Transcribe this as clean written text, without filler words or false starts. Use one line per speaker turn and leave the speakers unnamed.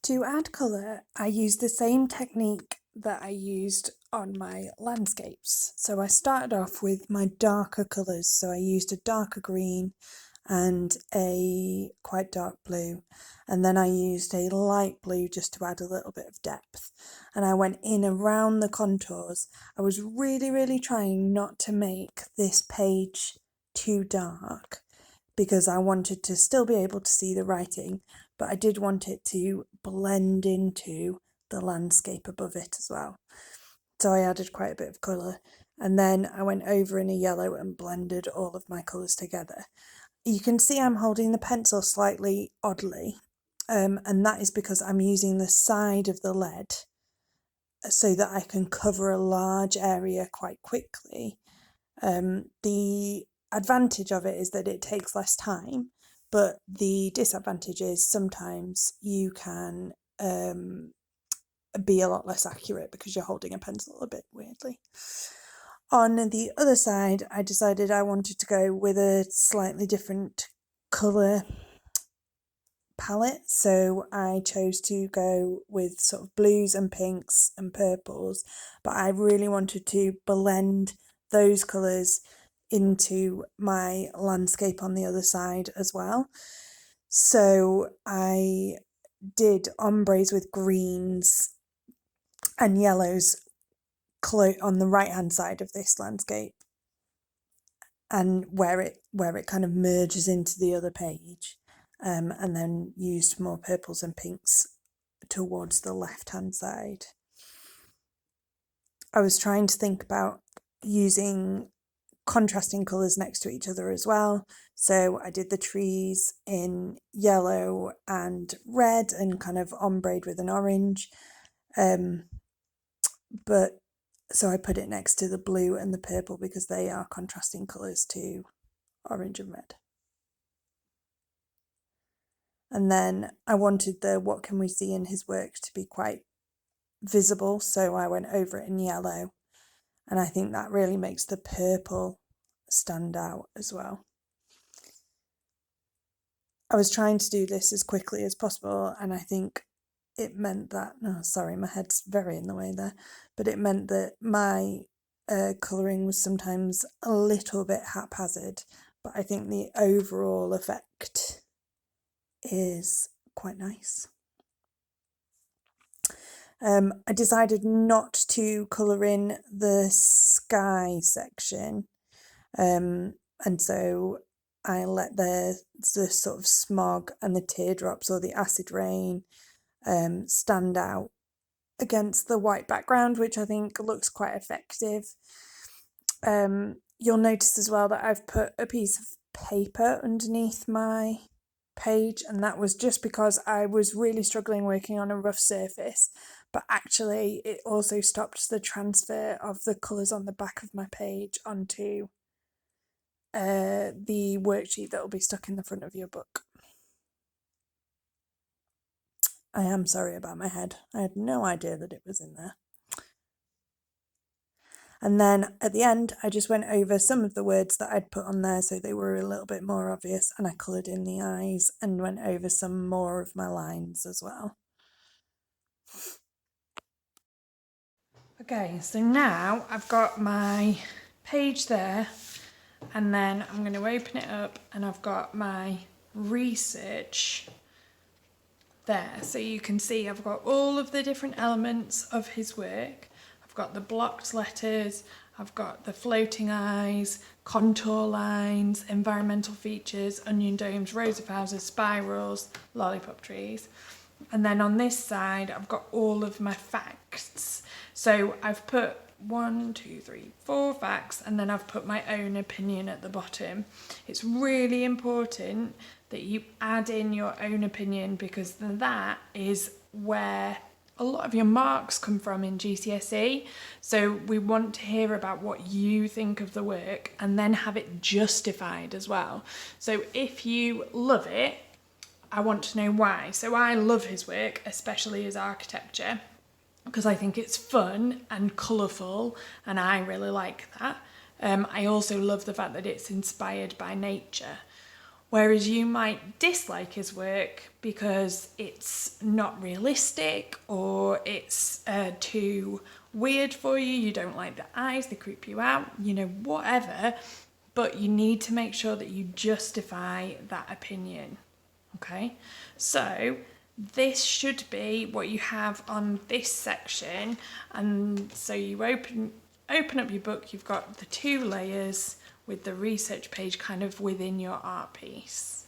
To add colour, I used the same technique that I used on my landscapes. So I started off with my darker colours. So I used a darker green and a quite dark blue. And then I used a light blue just to add a little bit of depth. And I went in around the contours. I was really trying not to make this page too dark because I wanted to still be able to see the writing, but I did want it to blend into the landscape above it as well. So I added quite a bit of colour, and then I went over in a yellow and blended all of my colours together. You can see I'm holding the pencil slightly oddly, and that is because I'm using the side of the lead so that I can cover a large area quite quickly. The advantage of it is that it takes less time, but the disadvantage is sometimes you can be a lot less accurate because you're holding a pencil a bit weirdly. On the other side, I decided I wanted to go with a slightly different colour palette, so I chose to go with sort of blues and pinks and purples, but I really wanted to blend those colours into my landscape on the other side as well. So I did ombres with greens and yellows on the right hand side of this landscape, and where it kind of merges into the other page, and then used more purples and pinks towards the left hand side. I was trying to think about using contrasting colours next to each other as well. So I did the trees in yellow and red and kind of ombre'd with an orange. But so I put it next to the blue and the purple because they are contrasting colours to orange and red. And then I wanted the what can we see in his work to be quite visible, so I went over it in yellow, and I think that really makes the purple stand out as well. I was trying to do this as quickly as possible, and I think it meant that, sorry, my head's very in the way there, but it meant that my colouring was sometimes a little bit haphazard, but I think the overall effect is quite nice. I decided not to colour in the sky section, and so I let the sort of smog and the teardrops or the acid rain stand out against the white background, which I think looks quite effective. You'll notice as well that I've put a piece of paper underneath my page, and that was just because I was really struggling working on a rough surface, but actually it also stopped the transfer of the colours on the back of my page onto the worksheet that will be stuck in the front of your book. I am sorry about my head. I had no idea that it was in there. And then at the end, I just went over some of the words that I'd put on there so they were a little bit more obvious, and I coloured in the eyes and went over some more of my lines as well. Okay, so now I've got my page there, and then I'm going to open it up and I've got my research there. So you can see I've got all of the different elements of his work. I've got the blocked letters, I've got the floating eyes, contour lines, environmental features, onion domes, rows of houses, spirals, lollipop trees. And then on this side, I've got all of my facts. So I've put 1, 2, 3, 4 facts, and then I've put my own opinion at the bottom. It's really important that you add in your own opinion, because that is where a lot of your marks come from in GCSE. So we want to hear about what you think of the work and then have it justified as well. So if you love it, I want to know why. So I love his work, especially his architecture, because I think it's fun and colourful, and I really like that. I also love the fact that it's inspired by nature. Whereas you might dislike his work because it's not realistic, or it's too weird for you, you don't like the eyes, they creep you out, you know, whatever. But you need to make sure that you justify that opinion, okay? So this should be what you have on this section. And so you open up your book, you've got the 2 layers with the research page kind of within your art piece.